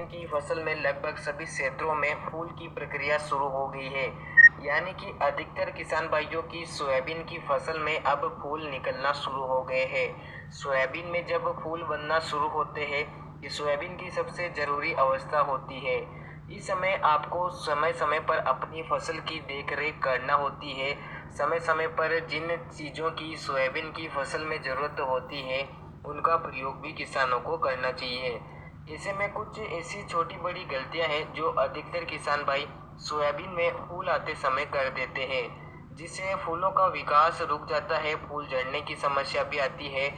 की फसल में लगभग सभी क्षेत्रों में फूल की प्रक्रिया शुरू हो गई है। यानी कि अधिकतर किसान भाइयों की सोयाबीन की फसल में अब फूल निकलना शुरू हो गए हैं। सोयाबीन में जब फूल बनना शुरू होते हैं, ये सोयाबीन की सबसे जरूरी अवस्था होती है। इस समय आपको समय समय पर अपनी फसल की देखरेख करना होती है। समय समय पर जिन चीज़ों की सोयाबीन की फसल में ज़रूरत होती है, उनका प्रयोग भी किसानों को करना चाहिए। ऐसे में कुछ ऐसी छोटी बड़ी गलतियां हैं जो अधिकतर किसान भाई सोयाबीन में फूल आते समय कर देते हैं, जिससे फूलों का विकास रुक जाता है, फूल झड़ने की समस्या भी आती है,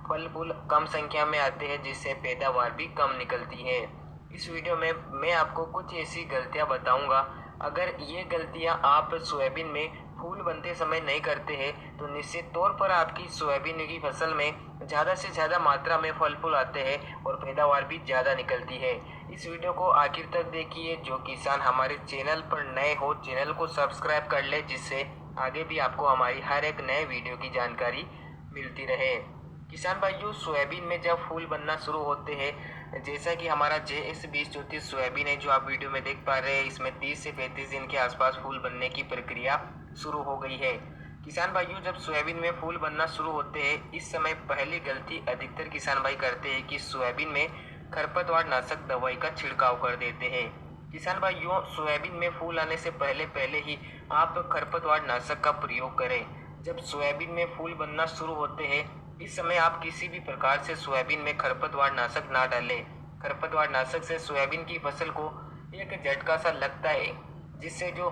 फल फूल कम संख्या में आते हैं, जिससे पैदावार भी कम निकलती है। इस वीडियो में मैं आपको कुछ ऐसी गलतियां बताऊंगा। अगर ये गलतियां आप सोयाबीन में फूल बनते समय नहीं करते हैं तो निश्चित तौर पर आपकी सोयाबीन की फसल में ज़्यादा से ज़्यादा मात्रा में फल फूल आते हैं और पैदावार भी ज़्यादा निकलती है। इस वीडियो को आखिर तक देखिए। जो किसान हमारे चैनल पर नए हो, चैनल को सब्सक्राइब कर ले, जिससे आगे भी आपको हमारी हर एक नए वीडियो की जानकारी मिलती रहे। किसान भाइयों, सोयाबीन में जब फूल बनना शुरू होते हैं, जैसा कि हमारा JS2034 सोयाबीन है जो आप वीडियो में देख पा रहे हैं, इसमें 30 से 35 दिन के आसपास फूल बनने की प्रक्रिया शुरू हो गई है। किसान भाइयों, जब सोयाबीन में फूल बनना शुरू होते हैं, इस समय पहली गलती अधिकतर किसान भाई करते हैं कि सोयाबीन में खरपतवार नाशक दवाई का छिड़काव कर देते हैं। किसान भाइयों, सोयाबीन में फूल आने से पहले पहले ही आप खरपतवार नाशक का प्रयोग करें। जब सोयाबीन में फूल बनना शुरू होते हैं, इस समय आप किसी भी प्रकार से सोयाबीन में खरपतवार नाशक ना डालें। खरपतवार नाशक से सोयाबीन की फसल को एक झटका सा लगता है, जिससे जो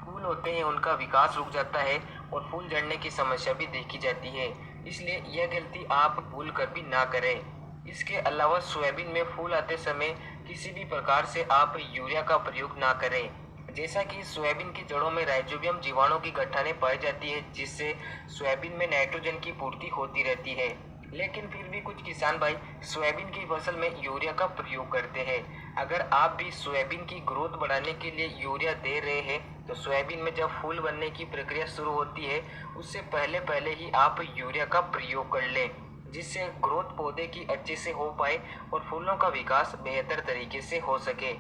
फूल होते हैं उनका विकास रुक जाता है और फूल झड़ने की समस्या भी देखी जाती है। इसलिए यह गलती आप भूल कर भी ना करें। इसके अलावा सोयाबीन में फूल आते समय किसी भी प्रकार से आप यूरिया का प्रयोग ना करें। जैसा कि सोयाबीन की जड़ों में राइजोबियम जीवाणु की गठाने पाई जाती है, जिससे सोयाबीन में नाइट्रोजन की पूर्ति होती रहती है। लेकिन फिर भी कुछ किसान भाई सोयाबीन की फसल में यूरिया का प्रयोग करते हैं। अगर आप भी सोयाबीन की ग्रोथ बढ़ाने के लिए यूरिया दे रहे हैं, तो सोयाबीन में जब फूल बनने की प्रक्रिया शुरू होती है, उससे पहले पहले ही आप यूरिया का प्रयोग कर लें, जिससे ग्रोथ पौधे की अच्छे से हो पाए और फूलों का विकास बेहतर तरीके से हो सके।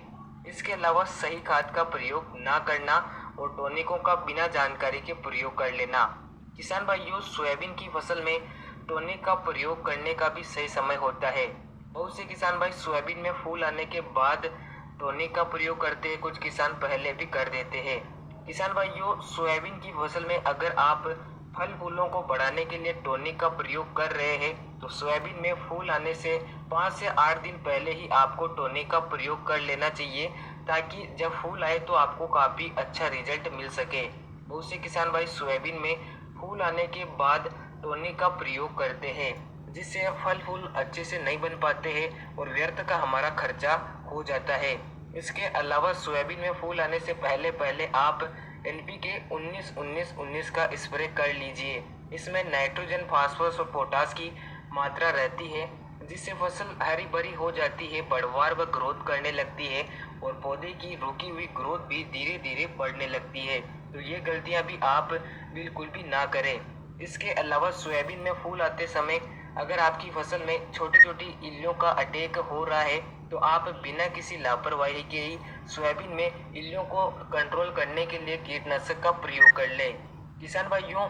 इसके अलावा सही खाद का प्रयोग ना करना और टॉनिकों का बिना जानकारी के प्रयोग कर लेना। किसान भाइयों, सोयाबीन की फसल में टॉनिक का प्रयोग करने का भी सही समय होता है। बहुत से किसान भाई सोयाबीन में फूल आने के बाद टॉनिक का प्रयोग करते हैं, कुछ किसान पहले भी कर देते हैं। किसान भाइयों, सोयाबीन की फसल में अगर आप फल फूलों को बढ़ाने के लिए टॉनिक का प्रयोग कर रहे हैं, तो सोयाबीन में फूल आने से 5 से 8 दिन पहले ही आपको टॉनिक का प्रयोग कर लेना चाहिए, ताकि जब फूल आए तो आपको काफ़ी अच्छा रिजल्ट मिल सके। बहुत से किसान भाई सोयाबीन में फूल आने के बाद टॉनिक का प्रयोग करते हैं, जिससे फल फूल अच्छे से नहीं बन पाते हैं और व्यर्थ का हमारा खर्चा हो जाता है। इसके अलावा सोयाबीन में फूल आने से पहले पहले आप NPK 19-19-19 का स्प्रे कर लीजिए। इसमें नाइट्रोजन, फास्फोरस और पोटास की मात्रा रहती है, जिससे फसल हरी भरी हो जाती है, बढ़वार व ग्रोथ करने लगती है और पौधे की रुकी हुई ग्रोथ भी धीरे धीरे बढ़ने लगती है। तो ये गलतियां भी आप बिल्कुल भी ना करें। इसके अलावा सोयाबीन में फूल आते समय अगर आपकी फसल में छोटी छोटी इल्लियों का अटैक हो रहा है, तो आप बिना किसी लापरवाही के ही सोयाबीन में इल्लियों को कंट्रोल करने के लिए कीटनाशक का प्रयोग कर लें। किसान भाइयों,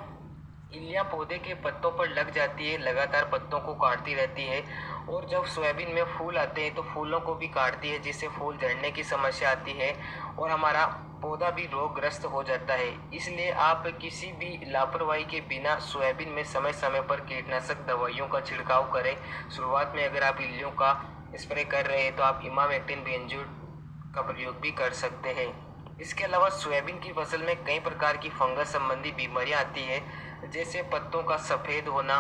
इल्लियाँ पौधे के पत्तों पर लग जाती है, लगातार पत्तों को काटती रहती है और जब सोयाबीन में फूल आते हैं तो फूलों को भी काटती है, जिससे फूल झड़ने की समस्या आती है और हमारा पौधा भी रोगग्रस्त हो जाता है। इसलिए आप किसी भी लापरवाही के बिना सोयाबीन में समय समय पर कीटनाशक दवाइयों का छिड़काव करें। शुरुआत में अगर आप इल्लियों का स्प्रे कर रहे हैं तो आप इमामेक्टिन बेंजोएट का प्रयोग भी कर सकते हैं। इसके अलावा सोयाबीन की फसल में कई प्रकार की फंगस संबंधी बीमारियां आती है, जैसे पत्तों का सफ़ेद होना,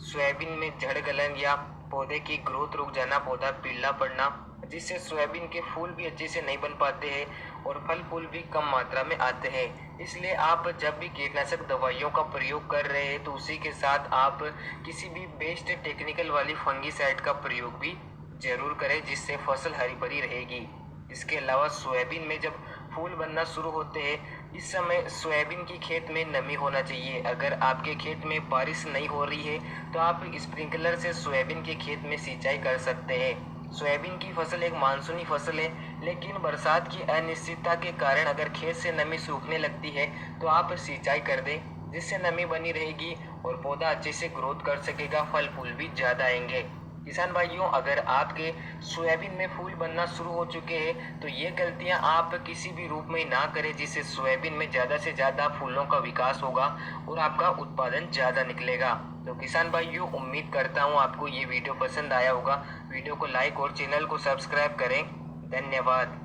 सोयाबीन में जड़ गलन या पौधे की ग्रोथ रुक जाना, पौधा पीला पड़ना, जिससे सोयाबीन के फूल भी अच्छे से नहीं बन पाते हैं और फल फूल भी कम मात्रा में आते हैं। इसलिए आप जब भी कीटनाशक दवाइयों का प्रयोग कर रहे हैं तो उसी के साथ आप किसी भी बेस्ट टेक्निकल वाली फंगीसाइड का प्रयोग भी जरूर करें, जिससे फसल हरी भरी रहेगी। इसके अलावा सोयाबीन में जब फूल बनना शुरू होते हैं, इस समय सोयाबीन की खेत में नमी होना चाहिए। अगर आपके खेत में बारिश नहीं हो रही है तो आप स्प्रिंकलर से सोयाबीन के खेत में सिंचाई कर सकते हैं। सोयाबीन की फसल एक मानसूनी फसल है, लेकिन बरसात की अनिश्चितता के कारण अगर खेत से नमी सूखने लगती है तो आप सिंचाई कर दें, जिससे नमी बनी रहेगी और पौधा अच्छे से ग्रोथ कर सकेगा, फल फूल भी ज़्यादा आएंगे। किसान भाइयों, अगर आपके सोयाबीन में फूल बनना शुरू हो चुके हैं तो ये गलतियां आप किसी भी रूप में ना करें, जिससे सोयाबीन में ज़्यादा से ज़्यादा फूलों का विकास होगा और आपका उत्पादन ज़्यादा निकलेगा। तो किसान भाइयों, उम्मीद करता हूँ आपको ये वीडियो पसंद आया होगा। वीडियो को लाइक और चैनल को सब्सक्राइब करें। धन्यवाद।